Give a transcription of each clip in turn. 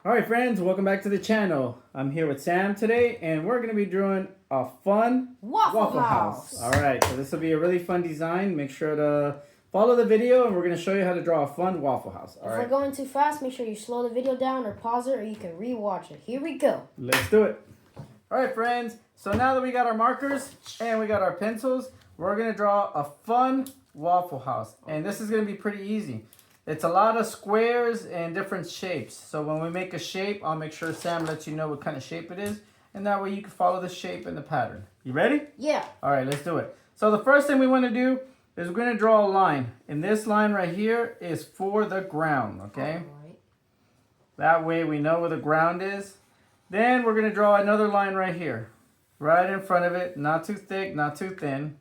Alright friends, welcome back to the channel. I'm here with Sam today and we're going to be doing a fun Waffle House. Alright, so this will be a really fun design. Make sure to follow the video and we're going to show you how to draw a fun Waffle House. If we're going too fast, make sure you slow the video down or pause it or you can re-watch it. Here we go. Let's do it. Alright friends, so now that we got our markers and we got our pencils, we're going to draw a fun Waffle House. And this is going to be pretty easy. It's a lot of squares and different shapes. So when we make a shape, I'll make sure Sam lets you know what kind of shape it is. And that way you can follow the shape and the pattern. You ready? Yeah. All right, let's do it. So the first thing we want to do is we're going to draw a line. And this line right here is for the ground, okay? All right. That way we know where the ground is. Then we're going to draw another line right here. Right in front of it. Not too thick, not too thin.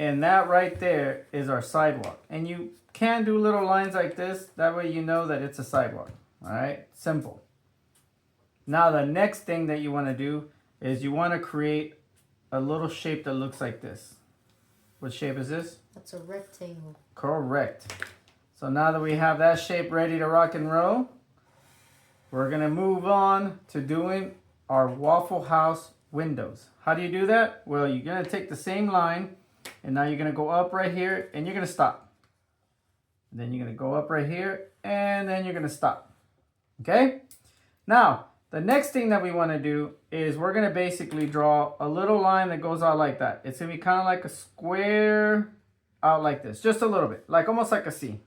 And that right there is our sidewalk. And you can do little lines like this. That way you know that it's a sidewalk. All right? Simple. Now the next thing that you want to do is you want to create a little shape that looks like this. What shape is this? That's a rectangle. Correct. So now that we have that shape ready to rock and roll, we're going to move on to doing our Waffle House windows. How do you do that? Well, you're going to take the same line. And now you're going to go up right here and you're going to stop. And then you're going to go up right here and then you're going to stop. Okay? Now, the next thing that we want to do is we're going to basically draw a little line that goes out like that. It's going to be kind of like a square out like this. Just a little bit. Like almost like a C.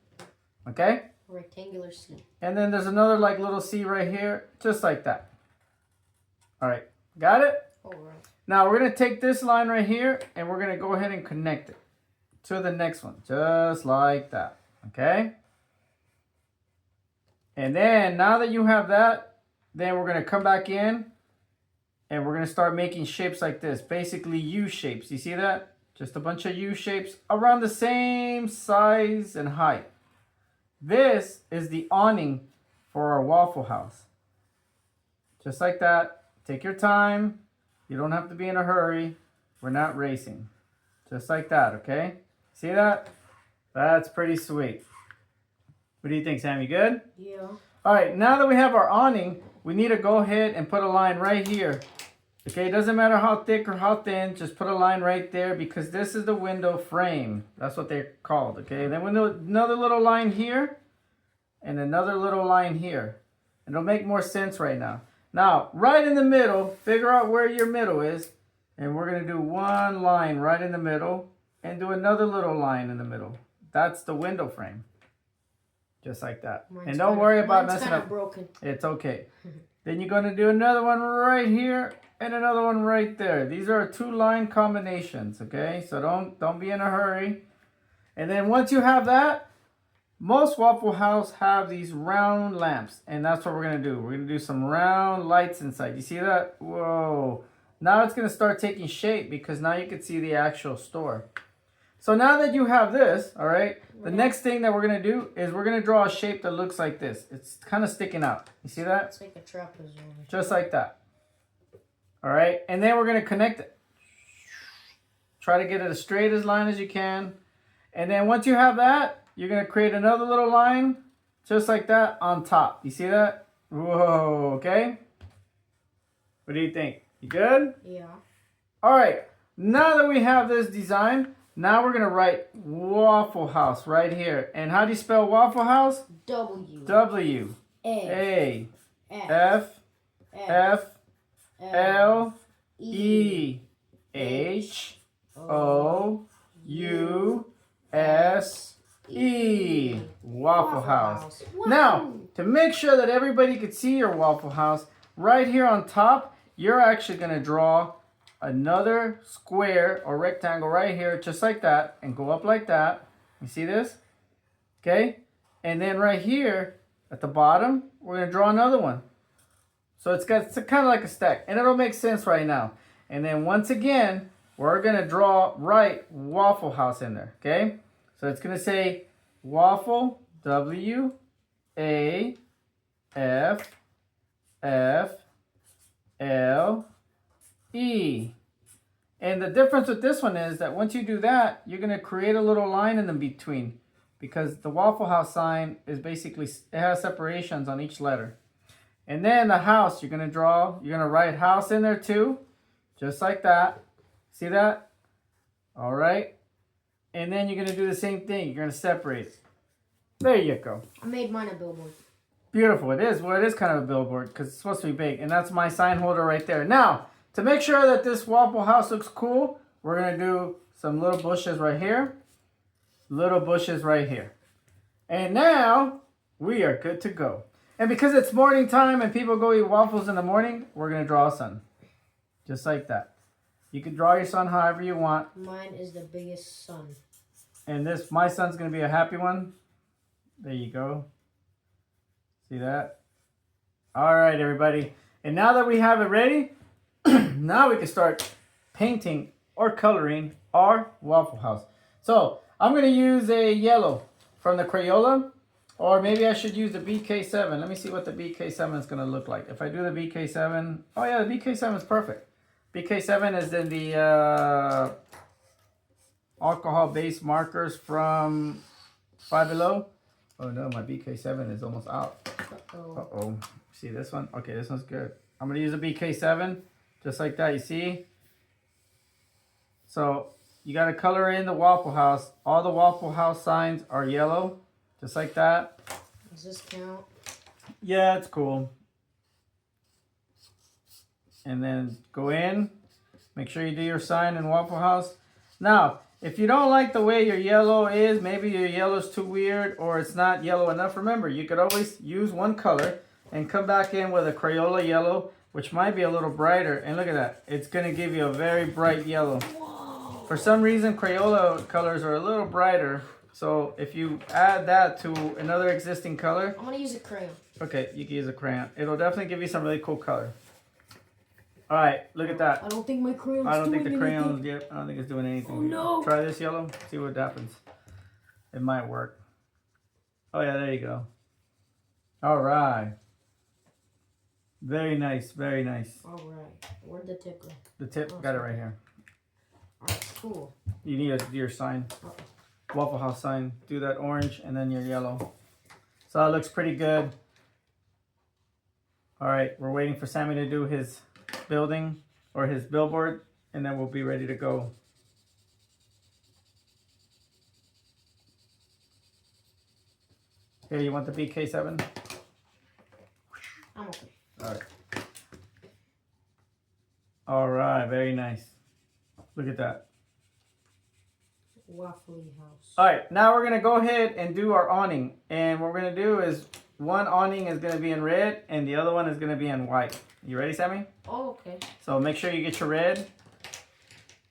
Okay? Rectangular C. And then there's another like little C right here. Just like that. All right. Got it? All right. Now we're going to take this line right here and we're going to go ahead and connect it to the next one. Just like that. Okay? And then now that you have that, then we're going to come back in and we're going to start making shapes like this. Basically U shapes. You see that? Just a bunch of U shapes around the same size and height. This is the awning for our Waffle House. Just like that. Take your time. You don't have to be in a hurry. We're not racing. Just like that, okay? See that? That's pretty sweet. What do you think, Sam? You good? Yeah. All right, now that we have our awning, we need to go ahead and put a line right here. Okay, it doesn't matter how thick or how thin, just put a line right there because this is the window frame. That's what they're called, okay? Then we'll do another little line here and another little line here. It'll make more sense right now. Now, right in the middle, figure out where your middle is. And we're going to do one line right in the middle. And do another little line in the middle. That's the window frame. Just like that. And don't worry about messing up. Broken. It's okay. Then you're going to do another one right here. And another one right there. These are two line combinations. Okay? So don't be in a hurry. And then once you have that, most Waffle House have these round lamps, and that's what we're going to do. We're going to do some round lights inside. You see that? Whoa. Now it's going to start taking shape because now you can see the actual store. So now that you have this, all right, the next thing that we're going to do is we're going to draw a shape that looks like this. It's kind of sticking out. You see that? It's like a trapezoid. Just like that. All right, and then we're going to connect it. Try to get it as straight as line as you can. And then once you have that, you're going to create another little line just like that on top. You see that? Whoa, okay? What do you think? You good? Yeah. All right. Now that we have this design, now we're going to write Waffle House right here. And how do you spell Waffle House? W. W. A. F. F. L. E. H. O. U. S. E. Waffle House. Wow. Now, to make sure that everybody could see your Waffle House, right here on top, you're actually going to draw another square or rectangle right here, just like that, and go up like that. You see this? Okay? And then right here at the bottom, we're going to draw another one. So it's kind of like a stack, and it'll make sense right now. And then once again, we're going to write Waffle House in there, okay? So it's going to say Waffle, W, A, F, F, L, E. And the difference with this one is that once you do that, you're going to create a little line in the between. because the Waffle House sign is basically, it has separations on each letter. And then the house, you're going to write house in there too, just like that. See that? All right. And then you're going to do the same thing. You're going to separate it. There you go. I made mine a billboard. Beautiful. It is. Well, it is kind of a billboard because it's supposed to be big. And that's my sign holder right there. Now, to make sure that this Waffle House looks cool, we're going to do some little bushes right here. Little bushes right here. And now, we are good to go. And because it's morning time and people go eat waffles in the morning, we're going to draw a sun. Just like that. You can draw your sun however you want. Mine is the biggest sun. And my sun's going to be a happy one. There you go. See that? All right, everybody. And now that we have it ready, now we can start painting or coloring our Waffle House. So I'm going to use a yellow from the Crayola, or maybe I should use the BK7. Let me see what the BK7 is going to look like. If I do the BK7, oh yeah, the BK7 is perfect. BK7 is in the alcohol-based markers from Five Below. Oh no, my BK7 is almost out. Uh-oh. See this one? Okay, this one's good. I'm going to use a BK7, just like that, you see? So, you got to color in the Waffle House. All the Waffle House signs are yellow, just like that. Does this count? Yeah, it's cool. And then go in. Make sure you do your sign in Waffle House. Now, if you don't like the way your yellow is, maybe your yellow's too weird or it's not yellow enough, remember, you could always use one color and come back in with a Crayola yellow, which might be a little brighter. And look at that. It's going to give you a very bright yellow. Whoa. For some reason, Crayola colors are a little brighter. So if you add that to another existing color. I'm going to use a crayon. Okay, you can use a crayon. It'll definitely give you some really cool color. All right, look at that. I don't think my crayon's I don't think the doing crayon's anything. yet. I don't think it's doing anything. Oh, no. Try this yellow. See what happens. It might work. Oh yeah, there you go. All right. Very nice. Very nice. All right. Where'd the tip go? The tip, got it right here. All right, cool. You need to do your sign. Waffle House sign. Do that orange and then your yellow. So that looks pretty good. All right, we're waiting for Sammy to do his building or his billboard, and then we'll be ready to go. Here, you want the BK7? I'm okay. All right. All right, very nice. Look at that. Waffle House. All right, now we're gonna go ahead and do our awning, and what we're gonna do is one awning is gonna be in red, and the other one is gonna be in white. You ready, Sammy? Oh, okay. So make sure you get your red,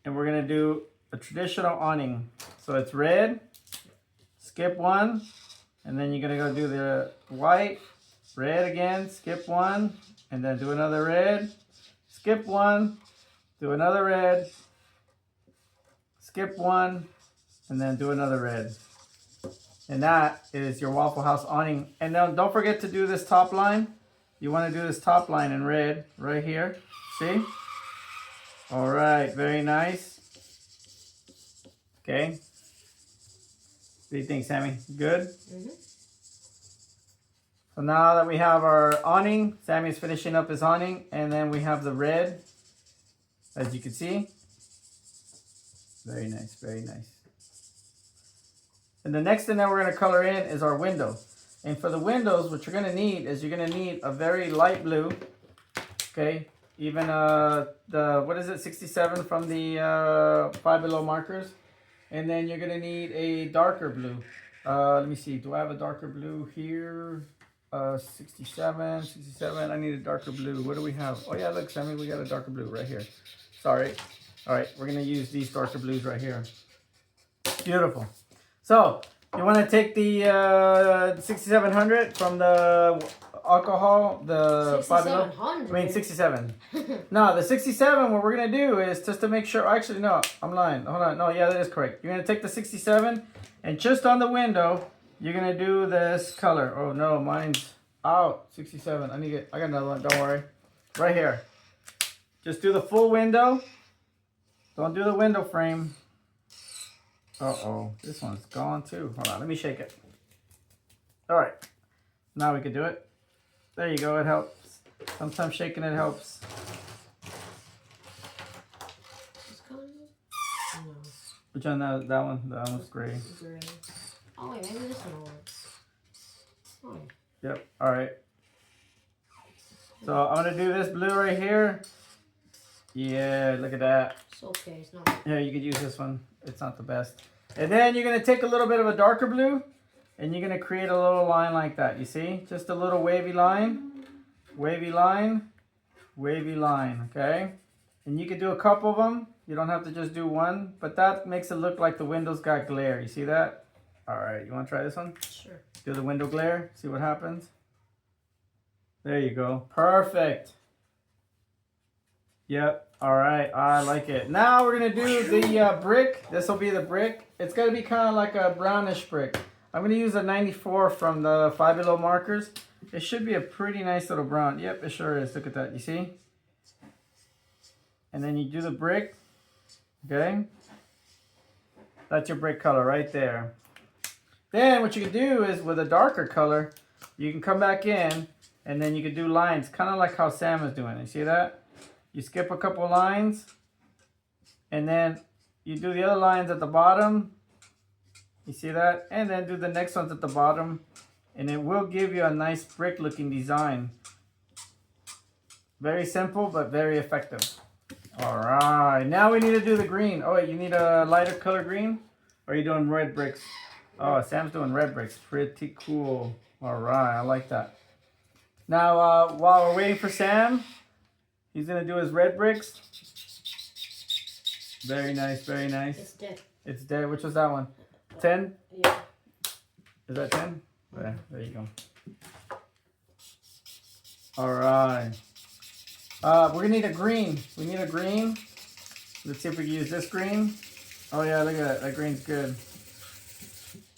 and we're gonna do a traditional awning. So it's red, skip one, and then you're gonna go do the white, red again, skip one, and then do another red, skip one, do another red, skip one, and then do another red. And that is your Waffle House awning. And now don't forget to do this top line. You want to do this top line in red right here. See? All right, very nice. Okay. What do you think, Sammy? Good? Mm-hmm. So now that we have our awning, Sammy's finishing up his awning, and then we have the red, as you can see. Very nice, very nice. And the next thing that we're going to color in is our window. And for the windows, what you're going to need is you're going to need a very light blue. Okay, even what is it, 67 from the Five Below markers. And then you're going to need a darker blue. Let me see, do I have a darker blue here? 67, I need a darker blue. What do we have? Oh yeah, look, Sammy, we got a darker blue right here. Sorry. All right, we're going to use these darker blues right here. Beautiful. So, you want to take the 6700 from the alcohol, the 5 below. I mean 67. No, the 67, what we're going to do is just to make sure, actually no, I'm lying. Hold on. No, yeah, that is correct. You're going to take the 67 and just on the window, you're going to do this color. Oh no, mine's out. 67. I got another one, don't worry. Right here. Just do the full window. Don't do the window frame. Uh-oh, this one's gone too. Hold on, let me shake it. All right, now we can do it. There you go, it helps. Sometimes shaking it helps. This color? No. Which one? That one? That one's gray. Gray. Oh wait, maybe this one will work. Oh. Yep, all right. So I'm gonna do this blue right here. Yeah, look at that. It's okay, it's not. Yeah, you could use this one. It's not the best. And then you're gonna take a little bit of a darker blue and you're gonna create a little line like that. You see? Just a little wavy line, wavy line, wavy line, okay? And you could do a couple of them. You don't have to just do one, but that makes it look like the windows got glare. You see that? All right, you wanna try this one? Sure. Do the window glare, see what happens. There you go, perfect. Yep, all right, I like it. Now we're gonna do the brick. This will be the brick. It's gonna be kind of like a brownish brick. I'm gonna use a 94 from the Five Below markers. It should be a pretty nice little brown. Yep, it sure is, look at that, you see? And then you do the brick, okay? That's your brick color right there. Then what you can do is with a darker color, you can come back in and then you can do lines, kind of like how Sam is doing. You see that? You skip a couple lines and then you do the other lines at the bottom. You see that? And then do the next ones at the bottom and it will give you a nice brick looking design. Very simple, but very effective. All right, now we need to do the green. Oh wait, you need a lighter color green? Or are you doing red bricks? Oh, Sam's doing red bricks. Pretty cool. All right, I like that. Now, while we're waiting for Sam, he's gonna do his red bricks. Very nice, very nice. It's dead. It's dead. Which was that one? 10? Yeah. Is that 10? There you go. All right. We're gonna need a green. We need a green. Let's see if we can use this green. Oh yeah, look at that. That green's good.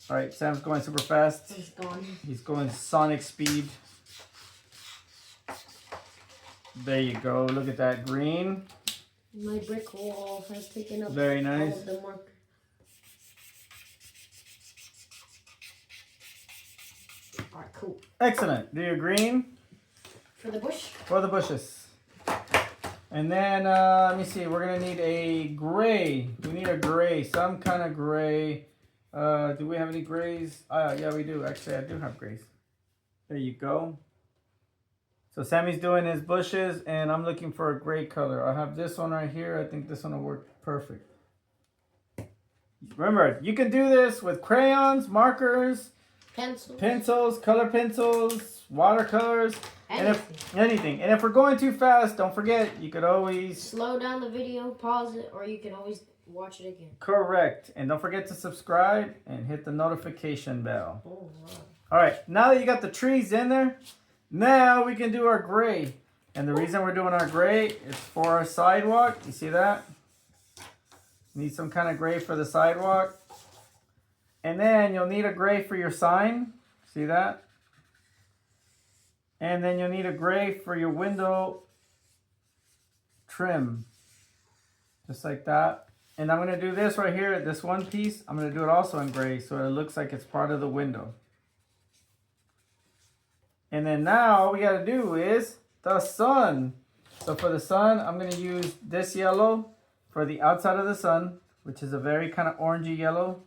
All right, Sam's going super fast. He's gone. He's going sonic speed. There you go. Look at that green. My brick wall has taken up Very nice. all of the marker. All right, cool. Excellent. Do your green. For the bush? For the bushes. And then, let me see. We're going to need a gray. We need a gray. Some kind of gray. Do we have any grays? Yeah, we do. Actually, I do have grays. There you go. So Sammy's doing his bushes, and I'm looking for a gray color. I have this one right here. I think this one will work perfect. Remember, you can do this with crayons, markers, pencils, color pencils, watercolors, anything. And if we're going too fast, don't forget, you could always slow down the video, pause it, or you can always watch it again. Correct. And don't forget to subscribe and hit the notification bell. Oh, wow. All right, now that you got the trees in there, now we can do our gray. And the reason we're doing our gray is for our sidewalk. You see that? Need some kind of gray for the sidewalk. And then you'll need a gray for your sign. See that? And then you'll need a gray for your window trim. Just like that. And I'm going to do this right here, this one piece. I'm going to do it also in gray so it looks like it's part of the window. And then now all we got to do is the sun. So for the sun, I'm going to use this yellow for the outside of the sun, which is a very kind of orangey yellow.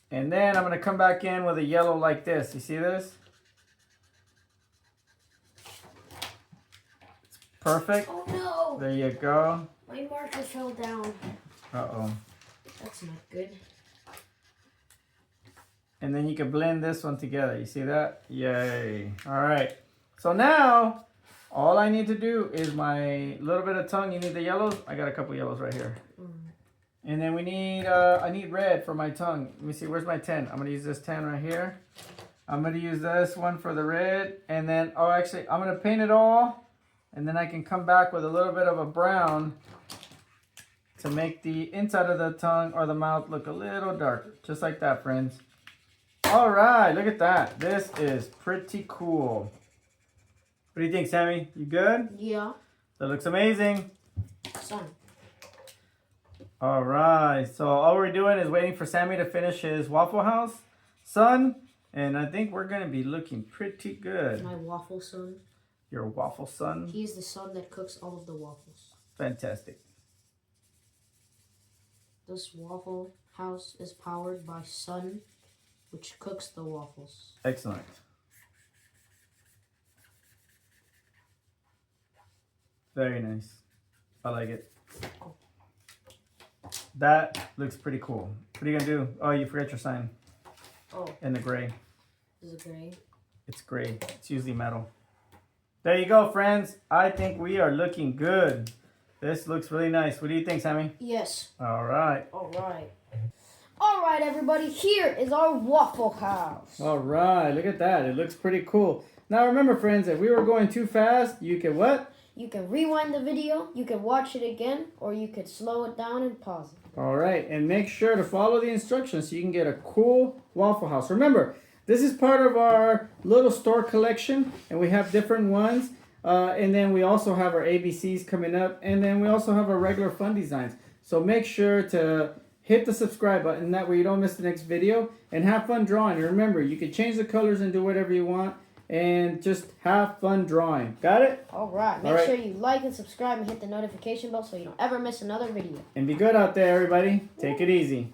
And then I'm going to come back in with a yellow like this. You see this? It's perfect. Oh no! There you go. My marker fell down. Uh-oh. That's not good. And then you can blend this one together. You see that? Yay. All right. So now, all I need to do is my little bit of tongue. You need the yellows? I got a couple yellows right here. And then we need, I need red for my tongue. Let me see, where's my 10? I'm going to use this 10 right here. I'm going to use this one for the red. And then, oh, actually, I'm going to paint it all. And then I can come back with a little bit of a brown to make the inside of the tongue or the mouth look a little darker. Just like that, friends. All right, look at that. This is pretty cool. What do you think, Sammy? You good? Yeah. That looks amazing. Sun. All right. So all we're doing is waiting for Sammy to finish his Waffle House, son. And I think we're going to be looking pretty good. My waffle son. Your waffle son? He is the son that cooks all of the waffles. Fantastic. This waffle house is powered by sun, which cooks the waffles. Excellent. Very nice. I like it. That looks pretty cool. What are you going to do? Oh, you forgot your sign. Oh. In the gray. Is it gray? It's gray. It's usually metal. There you go, friends. I think we are looking good. This looks really nice. What do you think, Sammy? Yes. All right. All right. All right, everybody. Here is our Waffle House. All right. Look at that. It looks pretty cool. Now, remember, friends, if we were going too fast, you could what? You can rewind the video, you can watch it again, or you could slow it down and pause it. All right. And make sure to follow the instructions so you can get a cool Waffle House. Remember, this is part of our little store collection, and we have different ones. And then we also have our ABCs coming up, and then we also have our regular fun designs. So make sure to hit the subscribe button, that way you don't miss the next video, and have fun drawing. And remember, you can change the colors and do whatever you want, and just have fun drawing. Got it? All right. Make sure you like and subscribe and hit the notification bell so you don't ever miss another video. And be good out there, everybody. Take it easy.